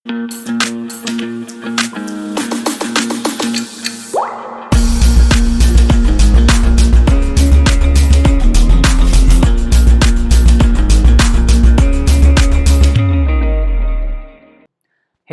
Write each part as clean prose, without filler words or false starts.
Hey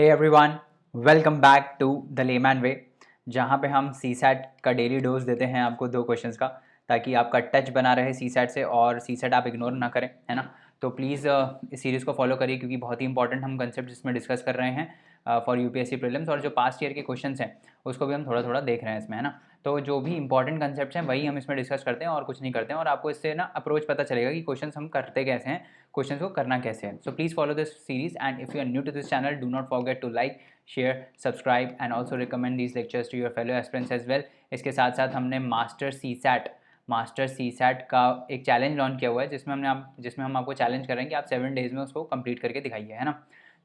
everyone, welcome back to the layman way, जहाँ पे हम सीसैट का डेली डोज देते हैं आपको 2 क्वेश्चंस का, ताकि आपका टच बना रहे सीसैट से और सीसैट आप इग्नोर ना करें, है ना। तो प्लीज़ इस सीरीज़ को फॉलो करिए, क्योंकि बहुत ही इंपॉर्टेंट हम कंसेप्ट इसमें डिस्कस कर रहे हैं फॉर यूपीएससी प्रीलिम्स, और जो पास्ट ईयर के क्वेश्चंस हैं उसको भी हम थोड़ा थोड़ा देख रहे हैं इसमें, है ना। तो जो भी इंपॉर्टेंट कंसेप्ट हैं वही हम इसमें डिस्कस करते हैं और कुछ नहीं करते हैं, और आपको इससे ना अप्रोच पता चलेगा कि क्वेश्चंस हम करते कैसे हैं, क्वेश्चंस को करना कैसे है। So please follow this series, and if you are new to this channel, do not forget to like, share, subscribe and also recommend these lectures to your fellow aspirants as well. इसके साथ साथ हमने master CSAT का एक challenge launch किया हुआ है, जिसमें हम आपको चैलेंज करेंगे कि आप 7 डेज़ में उसको कंप्लीट करके दिखाइए, है ना।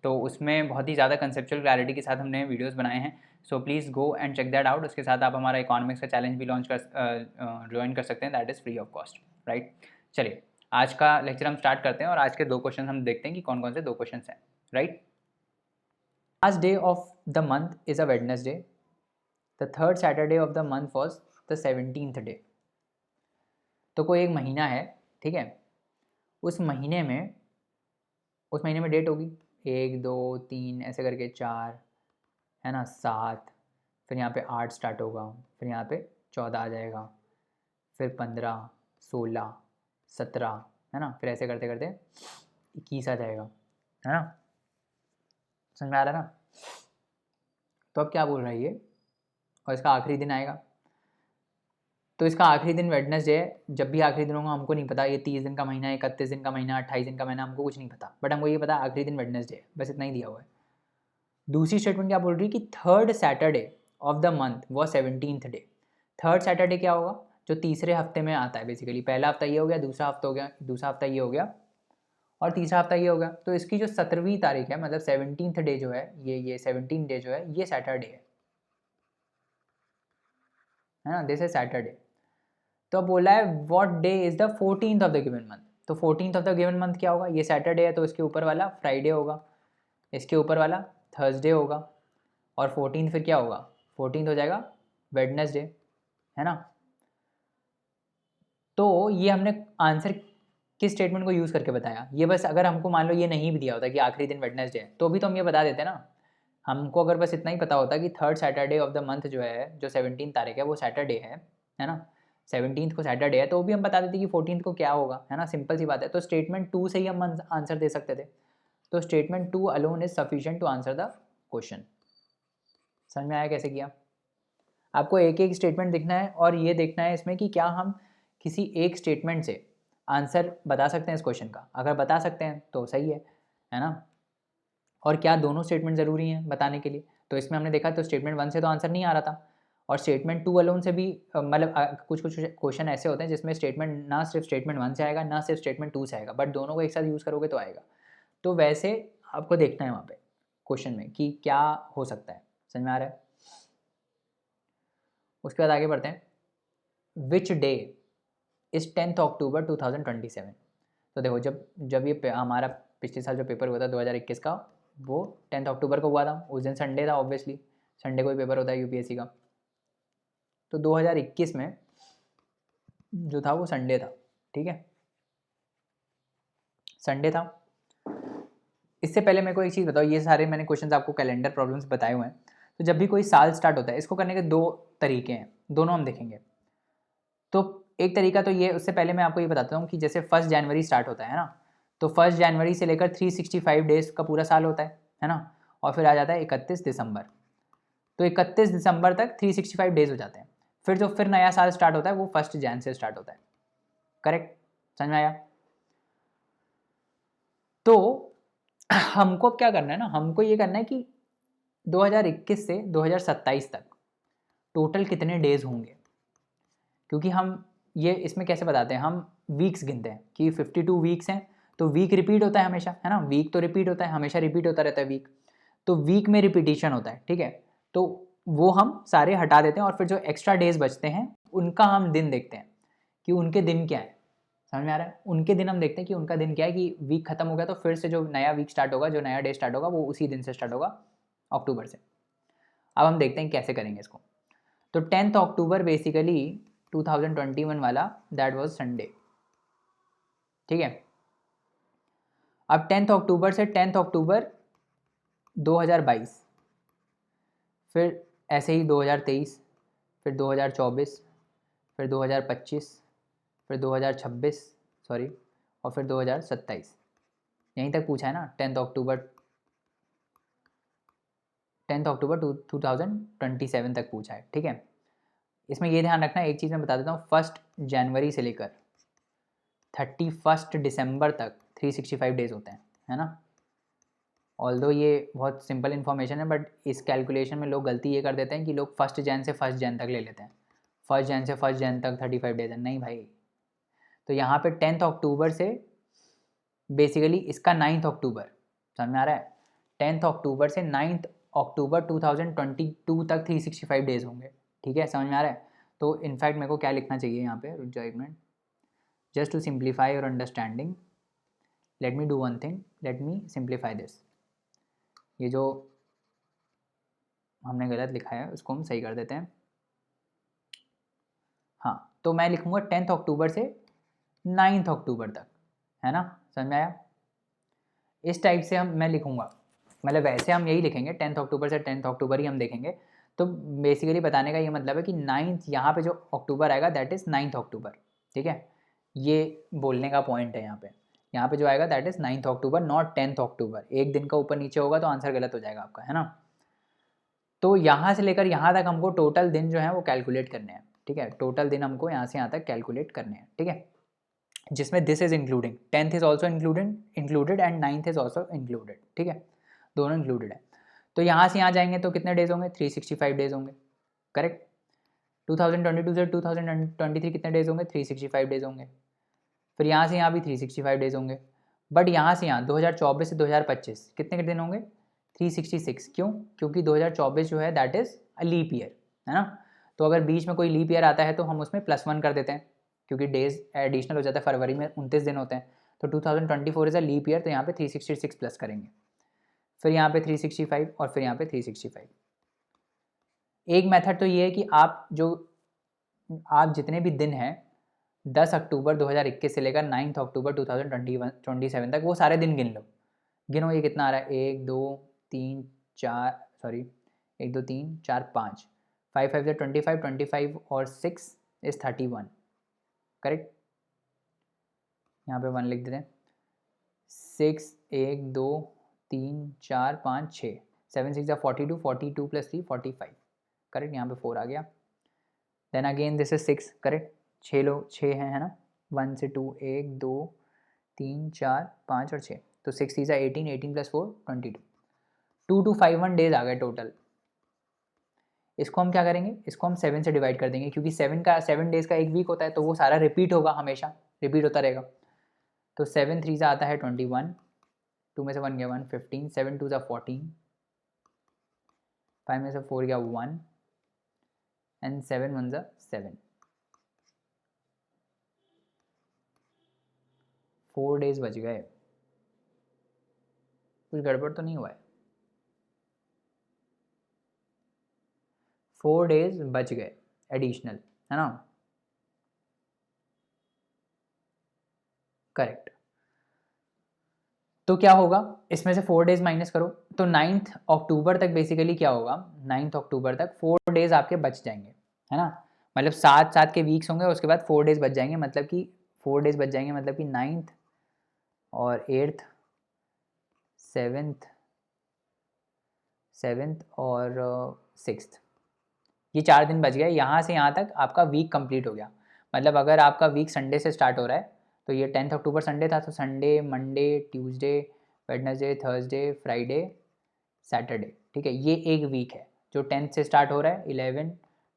तो उसमें बहुत ही ज़्यादा कंसेप्चुअल क्लैरिटी के साथ हमने वीडियोस बनाए हैं, so please go and check that out. उसके साथ आप हमारा इकोनॉमिक्स का चैलेंज भी ज्वाइन कर सकते हैं, that is free of cost, right. चलिए, आज का लेक्चर हम स्टार्ट करते हैं और आज के 2 क्वेश्चन हम देखते हैं कि कौन कौन से 2 क्वेश्चन हैं, right. Last day of the month is a Wednesday, the third Saturday of the month was the 17th day. तो कोई एक महीना है, ठीक है। उस महीने में डेट होगी 1 2 3 ऐसे करके 4, है ना, 7, फिर यहाँ पे 8 स्टार्ट होगा, फिर यहाँ पे 14 आ जाएगा, फिर 15, 16, 17, है ना, फिर ऐसे करते करते 21 आ जाएगा, है ना। समझ में आ रहा है ना। तो अब क्या बोल रहा है ये, और इसका आखिरी दिन आएगा। तो इसका आखिरी दिन वेडनेसडे है। जब भी आखिरी दिन होगा हमको नहीं पता, ये 30 दिन का महीना, 31 दिन का महीना, 28 दिन का महीना, हमको कुछ नहीं पता, बट हमको ये पता आखिरी दिन वेडनेसडे है, बस इतना ही दिया हुआ है। दूसरी स्टेटमेंट क्या बोल रही है कि third Saturday of the month वो 17th डे। थर्ड सैटरडे क्या होगा, जो तीसरे हफ्ते में आता है बेसिकली। पहला हफ्ता ये हो गया, दूसरा हफ्ता हो गया, दूसरा हफ्ता ये हो गया, और तीसरा हफ्ता ये हो गया। तो इसकी जो 17वीं तारीख है, मतलब 17th डे जो है, ये 17 डे जो है, ये सैटरडे है ना, दिस इज सैटरडे। तो अब बोला है what day is the 14th of the given month. तो 14th of the given month क्या होगा, ये सैटरडे है तो इसके ऊपर वाला फ्राइडे होगा, इसके ऊपर वाला थर्सडे होगा, और 14th फिर क्या होगा, 14th हो जाएगा वेडनेसडे, है ना। तो ये हमने आंसर किस स्टेटमेंट को यूज़ करके बताया, ये बस अगर हमको मान लो ये नहीं भी दिया होता कि आखिरी दिन वेडनेसडे है, तो भी तो हम ये बता देते ना। हमको अगर बस इतना ही पता होता कि third Saturday of the month जो है, जो 17 तारीख है वो सैटरडे है ना, 17th को सैटरडे है, तो भी हम बता देते कि 14th को क्या होगा, है ना, सिंपल सी बात है। तो स्टेटमेंट 2 से ही हम आंसर दे सकते थे। तो statement 2 alone is sufficient to answer the question. समझ में आया कैसे किया। आपको एक एक स्टेटमेंट देखना है और ये देखना है इसमें कि क्या हम किसी एक स्टेटमेंट से आंसर बता सकते हैं इस क्वेश्चन का। अगर बता सकते हैं तो सही है ना। और क्या दोनों स्टेटमेंट ज़रूरी हैं बताने के लिए। तो इसमें हमने देखा तो स्टेटमेंट 1 से तो आंसर नहीं आ रहा था, और स्टेटमेंट 2 अलोन से भी मतलब कुछ कुछ क्वेश्चन ऐसे होते हैं जिसमें स्टेटमेंट ना सिर्फ स्टेटमेंट 1 से आएगा, ना सिर्फ स्टेटमेंट 2 से आएगा, बट दोनों को एक साथ यूज़ करोगे तो आएगा। तो वैसे आपको देखना है वहाँ पे क्वेश्चन में कि क्या हो सकता है। समझ में आ रहा है। उसके बाद आगे बढ़ते हैं। विच डे इज 10th अक्टूबर 2027। तो देखो, जब जब ये हमारा पिछले साल जो पेपर हुआ था 2021 का, वो 10th अक्टूबर को हुआ था। उस दिन संडे था, ऑब्वियसली संडे को ही पेपर होता है यूपीएससी का। तो 2021 में जो था वो संडे था, ठीक है, संडे था। इससे पहले मेरे को एक चीज़ बताओ, ये सारे मैंने क्वेश्चंस आपको कैलेंडर प्रॉब्लम्स बताए हुए हैं। तो जब भी कोई साल स्टार्ट होता है, इसको करने के 2 तरीके हैं, दोनों हम देखेंगे। तो एक तरीका तो ये, उससे पहले मैं आपको ये बताता हूँ कि जैसे 1 जनवरी स्टार्ट होता है ना, तो 1 जनवरी से लेकर 365 डेज का पूरा साल होता है ना, और फिर आ जाता है 31 दिसंबर। तो 31 दिसंबर तक 365 डेज हो जाते हैं। फिर जो नया साल स्टार्ट होता है वो 1 जैन से स्टार्ट होता है। करेक्ट, समझ में आया। तो हमको अब क्या करना है ना, हमको ये करना है कि 2021 से 2027 तक टोटल कितने डेज होंगे, क्योंकि हम ये इसमें कैसे बताते हैं, हम वीक्स गिनते हैं कि 52 वीक्स हैं, तो वीक रिपीट होता है हमेशा, है ना, वीक तो रिपीट होता है हमेशा, रिपीट होता रहता है वीक, तो वीक में रिपीटिशन होता है, ठीक है। तो वो हम सारे हटा देते हैं और फिर जो एक्स्ट्रा डेज बचते हैं उनका हम दिन देखते हैं कि उनके दिन क्या है। समझ में आ रहा है। उनके दिन हम देखते हैं कि उनका दिन क्या है कि वीक खत्म हो गया तो फिर से जो नया वीक स्टार्ट होगा, जो नया डे स्टार्ट होगा, वो उसी दिन से स्टार्ट होगा, अक्टूबर से। अब हम देखते हैं कैसे करेंगे इसको। तो 10 अक्टूबर बेसिकली 2021 वाला दैट वाज संडे, ठीक है। अब 10 अक्टूबर से 10 अक्टूबर 2022, फिर ऐसे ही 2023, फिर 2024, फिर 2025, फिर 2026 सॉरी, और फिर 2027, यहीं तक पूछा है ना। 10 अक्टूबर 2027 तक पूछा है, ठीक है। इसमें ये ध्यान रखना, एक चीज़ मैं बता देता हूँ, 1 जनवरी से लेकर 31 दिसंबर तक 365 डेज होते हैं, है ना। ऑल्दो ये बहुत सिंपल इन्फॉर्मेशन है, बट इस कैलकुलेशन में लोग गलती ये कर देते हैं कि लोग 1 जन से 1 जन तक ले लेते हैं। 1 जन से 1 जन तक 35 डेज है, नहीं भाई। तो यहाँ पे 10 अक्टूबर से बेसिकली इसका 9 अक्टूबर, समझ में आ रहा है। 10 अक्टूबर से 9 अक्टूबर 2022 तक 365 डेज होंगे, ठीक है, समझ में आ रहा है। तो इनफैक्ट मेरे को क्या लिखना चाहिए यहाँ पे, रुक जाओ एक minute, just to simplify your understanding let me do one thing, let me simplify this. ये जो हमने गलत लिखा है उसको हम सही कर देते हैं। हाँ, तो मैं लिखूँगा 10 अक्टूबर से 9 अक्टूबर तक, है ना, समझ में आया। इस टाइप से मैं लिखूँगा, मतलब वैसे हम यही लिखेंगे 10 अक्टूबर से 10 अक्टूबर ही हम देखेंगे। तो बेसिकली बताने का ये मतलब है कि 9th यहाँ पे जो अक्टूबर आएगा दैट इज़ 9 अक्टूबर, ठीक है। ये बोलने का पॉइंट है यहाँ पे जो आएगा दैट इज़ 9 अक्टूबर, नॉट 10 अक्टूबर। एक दिन का ऊपर नीचे होगा तो आंसर गलत हो जाएगा आपका, है ना। तो यहाँ से लेकर यहाँ तक हमको टोटल दिन जो है वो कैलकुलेट करने हैं, ठीक है। टोटल दिन हमको यहाँ से यहाँ तक कैलकुलेट करने हैं, ठीक है, जिसमें this is including 10th is also included and 9th is also included, ठीक है, दोनों इंक्लूडेड है। तो यहाँ से यहाँ जाएंगे तो कितने डेज होंगे, 365 डेज होंगे, करेक्ट। 2022 से 2023 कितने डेज होंगे, 365 डेज होंगे। फिर यहाँ से यहाँ भी 365 डेज होंगे। बट यहाँ से यहाँ 2024 से 2025 कितने दिन होंगे, 366। क्यों, क्योंकि 2024 जो है that is a leap year, है ना। तो अगर बीच में कोई लीप ईयर आता है तो हम उसमें +1 कर देते हैं, क्योंकि डेज एडिशनल हो जाता है। फरवरी में 29 दिन होते हैं, तो 2024 इज़ अ लीप ईयर, तो यहाँ पे 366 प्लस करेंगे, फिर यहाँ पे 365 और फिर यहाँ पे 365। एक मेथड तो ये है कि आप जितने भी दिन हैं 10 अक्टूबर 2021 से लेकर 9 अक्टूबर 2027 तक वो सारे दिन गिन लो। गिनो ये कितना आ रहा है, 1 2 3 4 सॉरी 1 2 3 4 5 5 5 से 25 25 और 6 इज़ 31, करेक्ट। यहाँ पे 1 लिख देते हैं। 6 1 2 3 4 5 6 7 6 42 42 + 3 45, करेक्ट। यहाँ पे 4 आ गया। Then again this is 6, correct. 6 हैं, है ना। 1 से 2 1 2 3 4 5 और 6, तो 6 3 18 18 + 4 22 2251 डेज आ गए टोटल। इसको हम क्या करेंगे, इसको हम 7 से डिवाइड कर देंगे, क्योंकि 7 डेज का एक वीक होता है, तो वो सारा रिपीट होगा, हमेशा रिपीट होता रहेगा। तो 7 3 आता है 21, 2 में से 1 गया 1 15, 7 2 14, 5 में से 4 गया 1 एंड 7 1 7। 4 डेज बच गए, कुछ गड़बड़ तो नहीं हुआ है। 4 डेज बच गए एडिशनल, है ना, करेक्ट। तो क्या होगा, इसमें से 4 डेज माइनस करो, तो 9 अक्टूबर तक बेसिकली क्या होगा, 9 अक्टूबर तक 4 डेज आपके बच जाएंगे, है ना। मतलब 7 के वीक्स होंगे, उसके बाद 4 डेज बच जाएंगे, मतलब कि 4 डेज बच जाएंगे, मतलब कि 9th और 8th 7th और 6th, ये 4 दिन बच गए। यहाँ से यहाँ तक आपका वीक कंप्लीट हो गया। मतलब अगर आपका वीक संडे से स्टार्ट हो रहा है, तो ये 10 अक्टूबर संडे था, तो Sunday Monday Tuesday Wednesday Thursday Friday Saturday, ठीक है, ये एक वीक है जो 10th से स्टार्ट हो रहा है। 11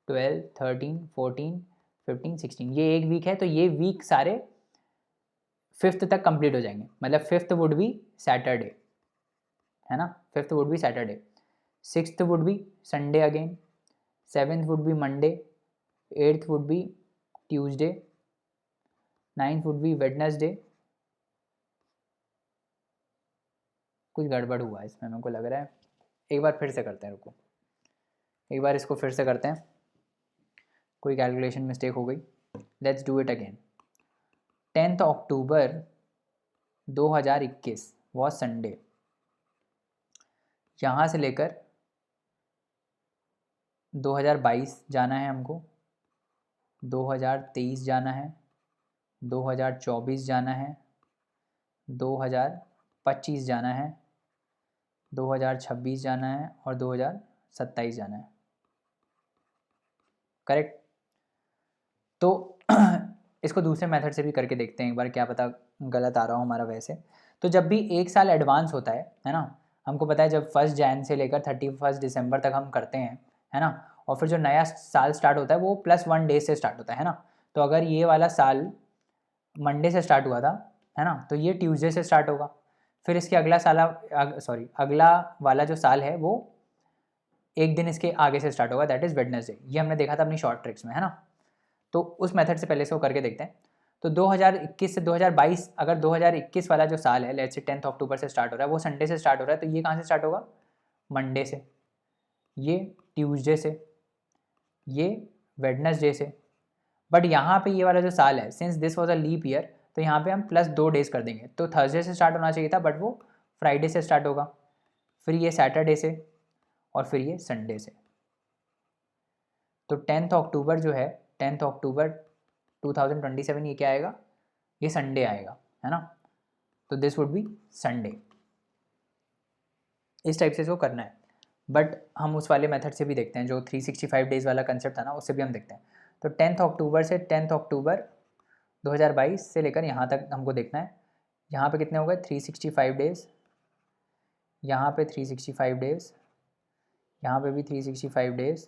12 13 14 15 16, ये एक वीक है। तो ये वीक सारे 5th तक कंप्लीट हो जाएंगे, मतलब 5th वुड बी सैटरडे, है ना, 5th would be Saturday, 6th would be Sunday again, 7th would be Monday, 8th would be Tuesday, 9th would be Wednesday. कुछ गड़बड़ हुआ है इसमें, मेरे को लग रहा है। एक बार फिर से करते हैं, रुको, एक बार इसको फिर से करते हैं, कोई कैलकुलेशन मिस्टेक हो गई। Let's do it again. 10th October 2021 was Sunday. यहाँ से लेकर 2022 जाना है हमको, 2023 जाना है, 2024 जाना है, 2025 जाना है, 2026 जाना है और 2027 जाना है। करेक्ट। तो इसको दूसरे मेथड से भी करके देखते हैं एक बार, क्या पता गलत आ रहा हो हमारा। वैसे तो जब भी एक साल एडवांस होता है ना, हमको पता है जब 1 जैन से लेकर 31 दिसंबर तक हम करते हैं, है ना, और फिर जो नया साल स्टार्ट होता है वो +1 डे से स्टार्ट होता है ना। तो अगर ये वाला साल मंडे से स्टार्ट हुआ था, है ना, तो ये ट्यूसडे से स्टार्ट होगा। फिर इसके अगला अगला वाला जो साल है वो एक दिन इसके आगे से स्टार्ट होगा, दैट इज़ वेडनेसडे। ये हमने देखा था अपनी शॉर्ट ट्रिक्स में, है ना। तो उस मेथड से पहले से वो करके देखते हैं। तो 2021 से 2022, अगर 2021 वाला जो साल है, लेट्स से 10th अक्टूबर से स्टार्ट हो रहा है, वो संडे से स्टार्ट हो रहा है, तो ये कहाँ से स्टार्ट होगा? मंडे से, ये ट्यूसडे से, ये वेडनेसडे से। बट यहाँ पे ये वाला जो साल है, since this was a leap year, तो यहाँ पे हम +2 डेज कर देंगे। तो थर्सडे से स्टार्ट होना चाहिए था, बट वो फ्राइडे से स्टार्ट होगा, फिर ये सैटरडे से, और फिर ये संडे से। तो 10th अक्टूबर जो है, 10th अक्टूबर 2027, ये क्या आएगा? ये संडे आएगा, है ना। तो दिस वुड बी संडे। इस टाइप से इसको करना है। बट हम उस वाले मेथड से भी देखते हैं, जो 365 डेज़ वाला कंसेप्ट था ना, उससे भी हम देखते हैं। तो 10th अक्टूबर से 10th अक्टूबर 2022 से लेकर यहाँ तक हमको देखना है। यहाँ पे कितने हो गए? 365 डेज़, यहाँ पे 365 डेज़, यहाँ पे भी 365 डेज़।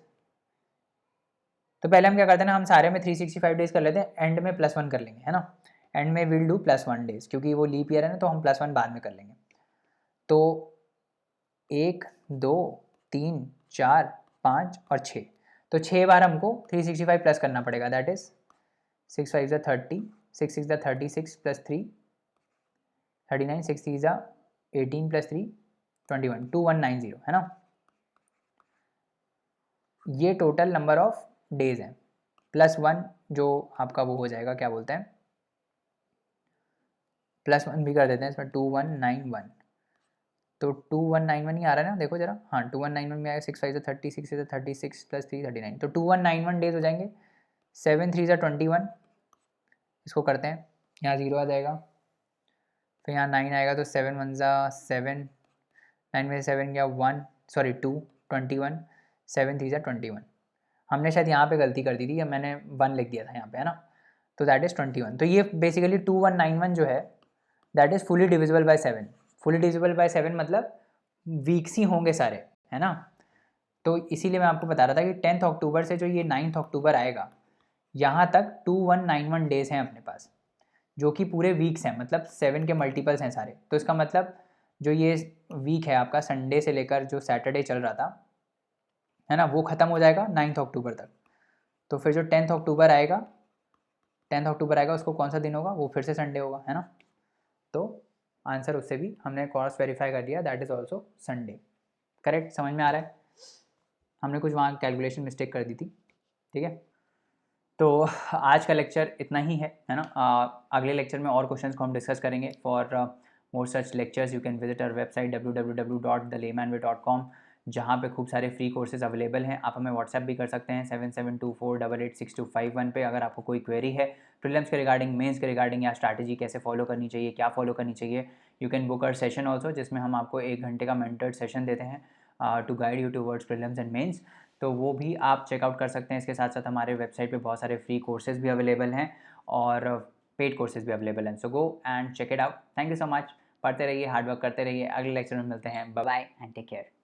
तो पहले हम क्या करते हैं ना, हम सारे में 365 डेज़ कर लेते हैं, एंड में +1 कर लेंगे, है ना। एंड में विल डू +1 डेज़, क्योंकि वो लीप ईयर है ना, तो हम +1 बाद में कर लेंगे। तो 1 2 3 4 5 और 6, तो 6 बार हमको 365 प्लस करना पड़ेगा, दैट इज 6 5 ज़ा 30, 6 6 ज़ा 36 + 3 39, 6 3 ज़ा 18 + 3 21, 2190, है ना। ये टोटल नंबर ऑफ डेज हैं, +1 जो आपका वो हो जाएगा, क्या बोलते हैं, +1 भी कर देते हैं इसमें, 2191। तो 2191 ही आ रहा है ना, देखो जरा। हाँ, 2191 में आएगा। 6 5 ज़ा 30, 6 ज़ा 36 + 3 39, तो 2191 डेज हो जाएंगे। 7 3 ज़ा 21, इसको करते हैं, यहाँ 0 आ जाएगा, फिर यहाँ 9 आएगा, तो 7 1 ज़ा 7, 9 में से 7 गया 1, सॉरी 2, 21, 7 3 ज़ा 21। हमने शायद यहाँ पे गलती कर दी थी, या मैंने 1 लिख दिया था यहाँ पे, है ना। तो दैट इज़ 21। तो ये बेसिकली 2191 जो है, that is fully divisible by 7। Fully divisible by 7 मतलब वीक्स ही होंगे सारे, है ना। तो इसीलिए मैं आपको बता रहा था कि 10th अक्टूबर से जो ये 9th अक्टूबर आएगा, यहाँ तक 2191 डेज़ हैं अपने पास, जो कि पूरे वीक्स हैं, मतलब 7 के मल्टीपल्स हैं सारे। तो इसका मतलब जो ये वीक है आपका, संडे से लेकर जो सैटरडे चल रहा था, है ना, वो ख़त्म हो जाएगा 9th अक्टूबर तक। तो फिर जो 10th अक्टूबर आएगा, 10th अक्टूबर आएगा, उसको कौन सा दिन होगा? वो फिर से संडे होगा, है ना। तो आंसर उससे भी हमने क्रॉस वेरीफाई कर दिया, that is also Sunday. Correct, समझ में आ रहा है। हमने कुछ वहाँ कैलकुलेशन मिस्टेक कर दी थी, ठीक है। तो आज का लेक्चर इतना ही है ना। अगले लेक्चर में और क्वेश्चंस को हम डिस्कस करेंगे। For more such lectures you can visit our website www.thelaymanway.com, जहाँ पे खूब सारे फ्री कोर्सेज अवेलेबल हैं। आप हमें व्हाट्सएप भी कर सकते हैं 7724886251 पे, अगर आपको कोई क्वेरी है प्रीलिम्स के रिगार्डिंग, मेंस के रिगार्डिंग, या स्ट्रैटेजी कैसे फॉलो करनी चाहिए, क्या फॉलो करनी चाहिए। You can book our session also, जिसमें हम आपको 1 घंटे का मेंटर्ड सेशन देते हैं to guide you towards prelims and mains. तो वो भी आप चेकआउट कर सकते हैं। इसके साथ साथ हमारे वेबसाइट पे बहुत सारे फ्री कोर्सेज भी अवेलेबल हैं और पेड कोर्सेज भी अवेलेबल हैं। So go and check it out. Thank you so much. पढ़ते रहिए, हार्ड वर्क करते रहिए। अगले लेक्चर में मिलते हैं। Bye bye and take care.